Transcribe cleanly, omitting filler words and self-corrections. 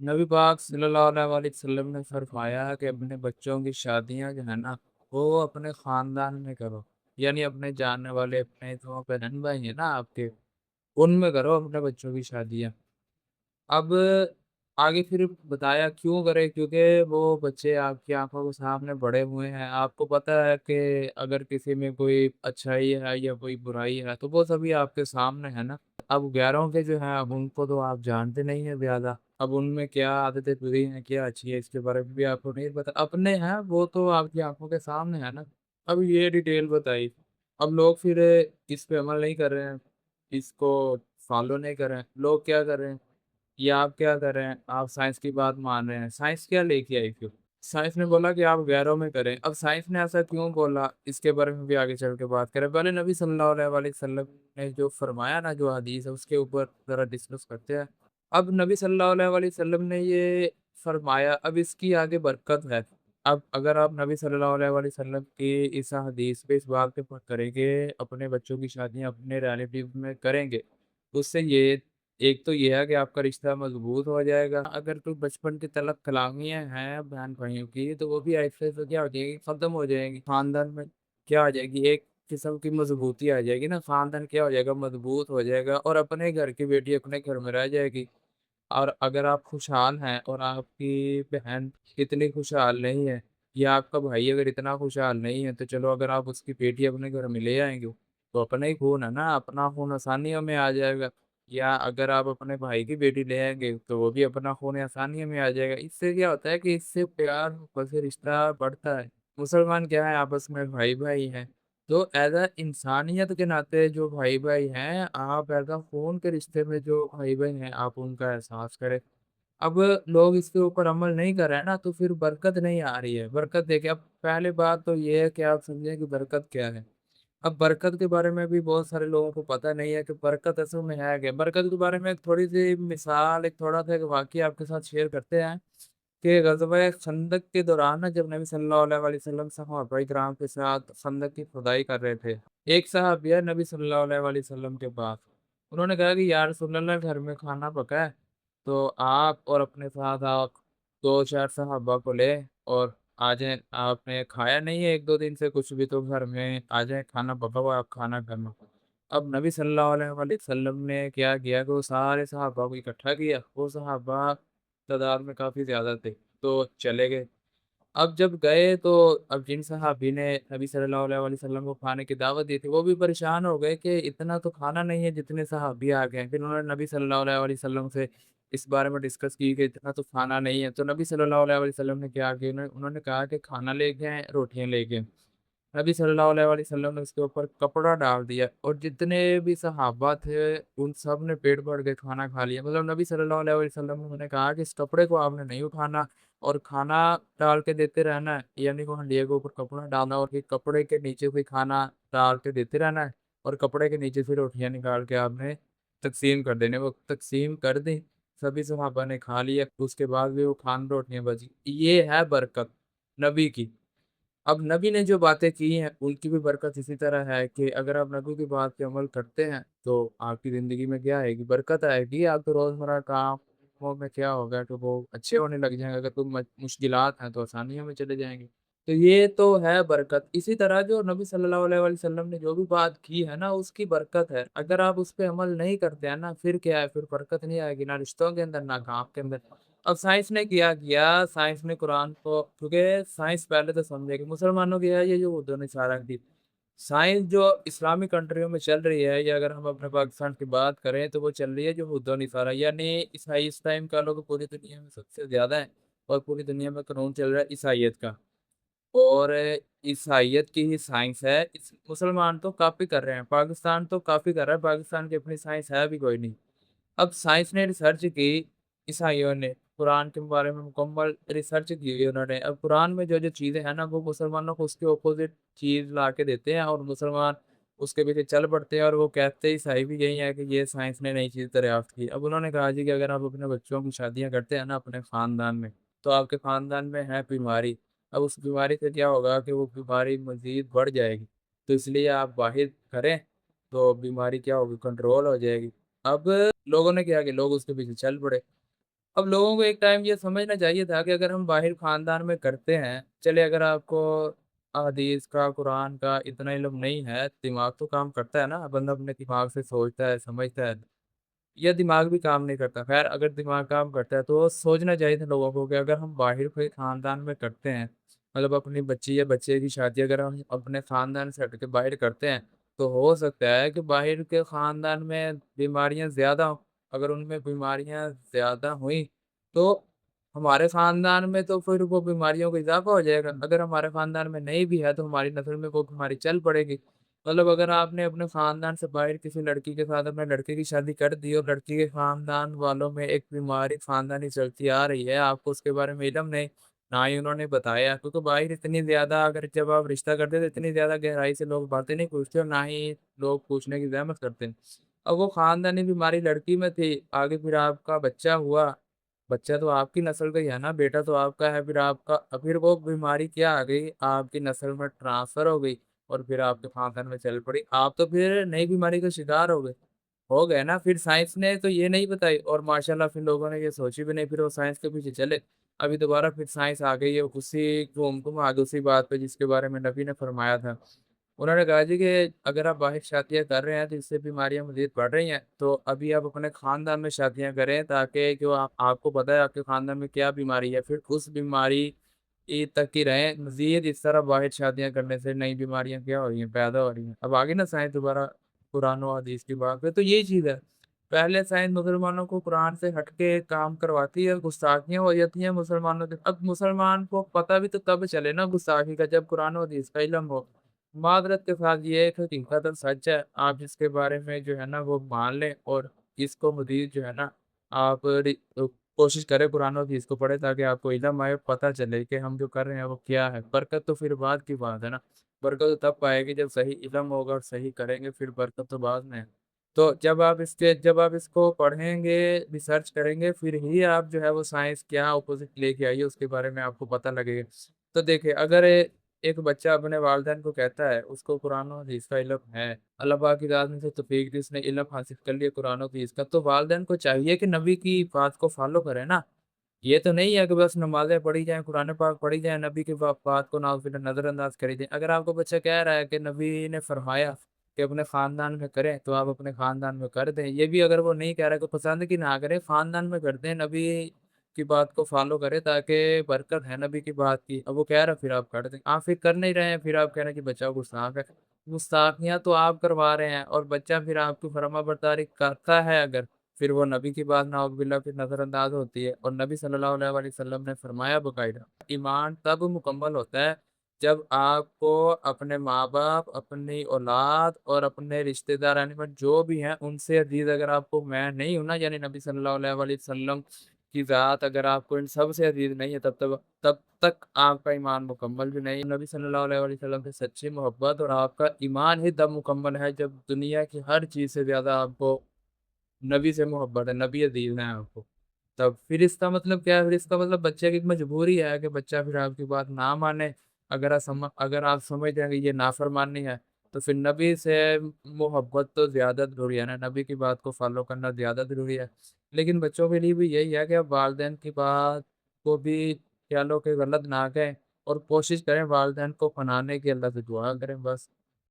नबी पाक सल्लल्लाहु अलैहि वसल्लम ने फरमाया कि अपने बच्चों की शादियां जो है ना वो अपने खानदान में करो। यानी अपने जानने वाले अपने जो बहन भाई है ना आपके, उनमें करो अपने बच्चों की शादियां। अब आगे फिर बताया क्यों करें, क्योंकि वो बच्चे आपकी आंखों के सामने बड़े हुए हैं। आपको पता है कि अगर किसी में कोई अच्छाई है या कोई बुराई है तो वो सभी आपके सामने है ना। अब गैरों के जो है अब उनको तो आप जानते नहीं है ज्यादा। अब उनमें क्या आदतें बुरी हैं क्या अच्छी है इसके बारे में भी आपको नहीं पता। अपने हैं वो तो आपकी आंखों के सामने है ना। अब ये डिटेल बताई। अब लोग फिर इस पे अमल नहीं कर रहे हैं, इसको फॉलो नहीं कर रहे हैं। लोग क्या कर रहे हैं, या आप क्या कर रहे हैं, आप साइंस की बात मान रहे हैं। साइंस क्या लेके आई फिर? साइंस ने बोला कि आप गैरों में करें। अब साइंस ने ऐसा क्यों बोला इसके बारे में भी आगे चल के बात करें। पहले नबी सल्लल्लाहु अलैहि वसल्लम ने जो फरमाया ना, जो हदीस है उसके ऊपर जरा डिस्कस करते हैं। अब नबी सल्लल्लाहु अलैहि वसल्लम ने ये फरमाया, अब इसकी आगे बरकत है। अब अगर आप नबी सल्लल्लाहु अलैहि वसल्लम की इस हदीस पे इस बात पे करेंगे, अपने बच्चों की शादियां अपने रिलेटिव में करेंगे, तो उससे ये एक तो ये है कि आपका रिश्ता मजबूत हो जाएगा। अगर कोई बचपन की तलक कलामियां हैं बहन भाइयों की, तो वो भी ऐसे से क्या हो जाएगी, खत्म हो जाएगी। खानदान में क्या हो जाएगी, एक किस्म की मजबूती आ जाएगी ना। खानदान क्या हो जाएगा, मजबूत हो जाएगा और अपने घर की बेटी अपने घर में रह जाएगी। और अगर आप खुशहाल हैं और आपकी बहन इतनी खुशहाल नहीं है, या आपका भाई अगर इतना खुशहाल नहीं है, तो चलो अगर आप उसकी बेटी अपने घर में ले आएंगे तो अपना ही खून है ना, अपना खून आसानियों में आ जाएगा। या अगर आप अपने भाई की बेटी ले आएंगे तो वो भी अपना खून आसानियों में आ जाएगा। इससे क्या होता है कि इससे प्यार ऊपर से रिश्ता बढ़ता है। मुसलमान क्या है, आपस में भाई भाई हैं। तो एज अ इंसानियत के नाते जो भाई भाई हैं, आप एज अ खून के रिश्ते में जो भाई भाई हैं आप उनका एहसास करें। अब लोग इसके ऊपर अमल नहीं कर रहे हैं ना, तो फिर बरकत नहीं आ रही है। बरकत देखिए, अब पहले बात तो ये है कि आप समझें कि बरकत क्या है। अब बरकत के बारे में भी बहुत सारे लोगों को पता नहीं है कि बरकत असल में है क्या। बरकत के बारे में एक थोड़ी सी मिसाल, एक थोड़ा सा एक वाकया आपके साथ शेयर करते हैं कि ग़ज़वा खंदक के दौरान ना, जब नबी सल्लल्लाहु अलैहि वसल्लम सहाबाए किराम के साथ खंदक की खुदाई कर रहे थे, एक सहाबिया नबी सल्लल्लाहु अलैहि वसल्लम के पास, उन्होंने कहा कि या रसूल अल्लाह, घर में खाना पका है, तो आप और अपने साथ आप दो चार सहाबा को ले और आ जाएं। आपने खाया नहीं है एक दो दिन से कुछ भी, तो घर में आ जाए, खाना पका हुआ, आप खाना करना। अब नबी सल्लल्लाहु अलैहि वसल्लम ने क्या किया कि वो सारे सहाबा को इकट्ठा किया। वो सहाबा तादाद में काफ़ी ज़्यादा थे, तो चले गए। अब जब गए तो अब जिन सहाबी ने नबी सल्लल्लाहु अलैहि वसल्लम को खाने की दावत दी थी, वो भी परेशान हो गए कि इतना तो खाना नहीं है जितने सहाबी आ गए हैं। फिर उन्होंने नबी सल्लल्लाहु अलैहि वसल्लम से इस बारे में डिस्कस की कि इतना तो खाना नहीं है। तो नबी सल्लल्लाहु अलैहि वसल्लम ने क्या किया, उन्होंने कहा कि खाना लेके आए, रोटियां लेके आए। नबी सल्लल्लाहु अलैहि वसल्लम ने उसके ऊपर कपड़ा डाल दिया और जितने भी सहाबा थे उन सब ने पेट भर के खाना खा लिया। मतलब नबी सल्लल्लाहु अलैहि वसल्लम ने कहा कि इस कपड़े को आपने नहीं उठाना और खाना डाल के देते रहना है। यानी वो हंडिया के ऊपर कपड़ा डालना और फिर कपड़े के नीचे कोई खाना डाल के देते रहना है और कपड़े के नीचे फिर रोटियां निकाल के आपने तकसीम कर देने। वो तकसीम कर दी, सभी सहाबा ने खा लिया। उसके बाद भी वो खान रोटियां बची। ये है बरकत नबी की। अब नबी ने जो बातें की हैं उनकी भी बरकत इसी तरह है कि अगर आप नबी की बात पे अमल करते हैं तो आपकी ज़िंदगी में क्या आएगी, बरकत आएगी। आपके रोज़मर्रा कामों में क्या होगा कि वो अच्छे होने लग जाएंगे। अगर कोई मुश्किलात हैं तो आसानियों में चले जाएंगे। तो ये तो है बरकत। इसी तरह जो नबी सल्लल्लाहु अलैहि वसल्लम ने जो भी बात की है ना, उसकी बरकत है। अगर आप उस पे अमल नहीं करते हैं ना, फिर क्या है, फिर बरकत नहीं आएगी, ना रिश्तों के अंदर ना काम के अंदर। अब साइंस ने क्या किया, साइंस ने कुरान को, क्योंकि साइंस पहले तो समझेगी मुसलमानों की है ये जो उर्दू निसारा की साइंस जो इस्लामिक कंट्रियों में चल रही है, या अगर हम अपने पाकिस्तान की बात करें तो वो चल रही है जो हुद्दा निसारा। यानी ईसाई, इस टाइम का लोग पूरी दुनिया में सबसे ज्यादा है और पूरी दुनिया में कानून चल रहा है ईसाइयत का। और ईसाइयत की ही साइंस है। मुसलमान तो काफी कर रहे हैं, पाकिस्तान तो काफी कर रहा है, पाकिस्तान की अपनी साइंस है भी कोई नहीं। अब साइंस ने रिसर्च की, ईसाइयों ने कुरान के बारे में मुकम्मल रिसर्च की हुई उन्होंने। अब कुरान में जो जो चीज़ें हैं ना, वो मुसलमानों को उसके ऑपोजिट चीज़ ला के देते हैं और मुसलमान उसके पीछे चल पड़ते हैं। और वो कहते हैं, ईसाई भी यही है कि ये साइंस ने नई चीज़ दरियाफ्त की। अब उन्होंने कहा जी कि अगर आप अपने बच्चों की शादियाँ करते हैं ना अपने ख़ानदान में, तो आपके ख़ानदान में है बीमारी। अब उस बीमारी से क्या होगा कि वो बीमारी मज़ीद बढ़ जाएगी। तो इसलिए आप वाहिद करें तो बीमारी क्या होगी, कंट्रोल हो जाएगी। अब लोगों ने क्या किया, लोग उसके पीछे चल पड़े। اب لوگوں کو ایک ٹائم یہ سمجھنا چاہیے تھا کہ اگر ہم باہر خاندان میں کرتے ہیں، چلے اگر آپ کو حدیث کا، قرآن کا اتنا علم نہیں ہے، دماغ تو کام کرتا ہے نا، بندہ اپنے دماغ سے سوچتا ہے، سمجھتا ہے، یا دماغ بھی کام نہیں کرتا۔ خیر اگر دماغ کام کرتا ہے تو سوچنا چاہیے تھا لوگوں کو کہ اگر ہم باہر کوئی خاندان میں کرتے ہیں، مطلب اپنی بچی یا بچے کی شادی اگر ہم اپنے خاندان سے ہٹ کے باہر کرتے ہیں، تو ہو سکتا ہے کہ باہر کے خاندان میں بیماریاں زیادہ ہوں۔ اگر ان میں بیماریاں زیادہ ہوئیں تو ہمارے خاندان میں تو پھر وہ بیماریوں کا اضافہ ہو جائے گا۔ اگر ہمارے خاندان میں نہیں بھی ہے تو ہماری نسل میں وہ بیماری چل پڑے گی۔ مطلب اگر آپ نے اپنے خاندان سے باہر کسی لڑکی کے ساتھ اپنے لڑکے کی شادی کر دی اور لڑکی کے خاندان والوں میں ایک بیماری خاندانی چلتی آ رہی ہے، آپ کو اس کے بارے میں علم نہیں، نہ ہی انہوں نے بتایا، کیونکہ باہر اتنی زیادہ اگر جب آپ رشتہ کرتے تو اتنی زیادہ گہرائی سے لوگ باتیں نہیں پوچھتے اور نہ ہی لوگ پوچھنے کی زحمت کرتے ہیں۔ اب وہ خاندانی بیماری لڑکی میں تھی، آگے پھر آپ کا بچہ ہوا، بچہ تو آپ کی نسل کا ہی ہے نا، بیٹا تو آپ کا ہے، پھر آپ کا پھر وہ بیماری کیا آ گئی، آپ کی نسل میں ٹرانسفر ہو گئی اور پھر آپ کے خاندان میں چل پڑی، آپ تو پھر نئی بیماری کا شکار ہو گئے نا۔ پھر سائنس نے تو یہ نہیں بتائی اور ماشاءاللہ پھر لوگوں نے یہ سوچی بھی نہیں، پھر وہ سائنس کے پیچھے چلے۔ ابھی دوبارہ پھر سائنس آ گئی ہے اسی گھوم آگے اسی بات پہ جس کے بارے میں نبی نے فرمایا تھا۔ انہوں نے کہا جی کہ اگر آپ باہر شادیاں کر رہے ہیں تو اس سے بیماریاں مزید بڑھ رہی ہیں، تو ابھی آپ اپنے خاندان میں شادیاں کریں تاکہ جو آپ کو پتہ ہے آپ کے خاندان میں کیا بیماری ہے، پھر اس بیماری تک ہی رہیں۔ مزید اس طرح باہر شادیاں کرنے سے نئی بیماریاں کیا ہو رہی ہیں، پیدا ہو رہی ہیں۔ اب آگے نا سائنس دوبارہ قرآن و حدیث کی بات پہ، تو یہی چیز ہے، پہلے سائنس مسلمانوں کو قرآن سے ہٹ کے کام کرواتی ہے، گستاخیاں ہو جاتی ہیں مسلمانوں سے۔ اب مسلمان کو پتہ بھی تو تب چلے نا گستاخی کا، جب قرآن و حدیث کا علم ہو۔ معذرت کے ساتھ یہ ایک حقیقت اور سچ ہے، آپ اس کے بارے میں جو ہے نا وہ مان لیں اور اس کو مزید جو ہے نا آپ کوشش کریں قرآن و حدیث کو پڑھیں تاکہ آپ کو علم آئے، پتہ چلے کہ ہم جو کر رہے ہیں وہ کیا ہے۔ برکت تو پھر بعد کی بات ہے نا، برکت تو تب پائے گی جب صحیح علم ہوگا اور صحیح کریں گے، پھر برکت تو بعد میں ہے۔ تو جب آپ اس کو پڑھیں گے، ریسرچ کریں گے، پھر ہی آپ جو ہے وہ سائنس کیا اپوزٹ لے کے آئیے اس کے بارے میں آپ کو پتہ لگے گا۔ تو دیکھیں اگر ایک بچہ اپنے والدین کو کہتا ہے اس کو قرآن و حدیث کا علم ہے، اللہ پاک کی ذات میں سے توفیق دی، اس نے علم حاصل کر لیا قرآن و حدیث کا، تو والدین کو چاہیے کہ نبی کی بات کو فالو کرے نا۔ یہ تو نہیں ہے کہ بس نمازیں پڑھی جائیں، قرآن پاک پڑھی جائیں، نبی کی بات کو نعوذ باللہ نظر انداز کری جائیں۔ اگر آپ کو بچہ کہہ رہا ہے کہ نبی نے فرمایا کہ اپنے خاندان میں کریں تو آپ اپنے خاندان میں کر دیں، یہ بھی اگر وہ نہیں کہہ رہا کہ پسند کی نہ کریں، خاندان میں کر دیں، نبی کی بات کو فالو کریں تاکہ برکت ہے نبی کی بات کی۔ اب وہ کہہ رہا پھر آپ کر دیں، آپ پھر کر نہیں رہے ہیں، پھر آپ کہہ رہے ہیں کہ بچہ گستاخ ہے۔ گستاخیاں تو آپ کروا رہے ہیں اور بچہ پھر آپ کی فرما برداری کرتا ہے اگر، پھر وہ نبی کی بات نعوذ باللہ پھر نظر انداز ہوتی ہے۔ اور نبی صلی اللہ علیہ وآلہ وسلم نے فرمایا باقاعدہ، ایمان تب مکمل ہوتا ہے جب آپ کو اپنے ماں باپ، اپنی اولاد اور اپنے رشتہ دار یعنی جو بھی ہیں ان سے عزیز اگر آپ کو میں نہیں ہوں نا، یعنی نبی صلی اللہ علیہ وآلہ وسلم کی ذات اگر آپ کو ان سب سے عزیز نہیں ہے، تب تک آپ کا ایمان مکمل بھی نہیں۔ نبی صلی اللہ علیہ وآلہ وسلم سے سچی محبت اور آپ کا ایمان ہی تب مکمل ہے جب دنیا کی ہر چیز سے زیادہ آپ کو نبی سے محبت ہے، نبی عزیز ہیں آپ کو۔ تب پھر اس کا مطلب کیا ہے؟ پھر اس کا مطلب بچے کی مجبوری ہے کہ بچہ پھر آپ کی بات نہ مانے۔ اگر آپ سمجھ جائیں گے یہ نافرمانی ہے تو پھر نبی سے محبت تو زیادہ ضروری ہے نا، نبی کی بات کو فالو کرنا زیادہ ضروری ہے۔ لیکن بچوں کے لیے بھی یہی ہے کہ آپ والدین کی بات کو بھی خیالوں کے غلط نہ کہیں اور کوشش کریں والدین کو منانے کی، اللہ سے دعا کریں بس۔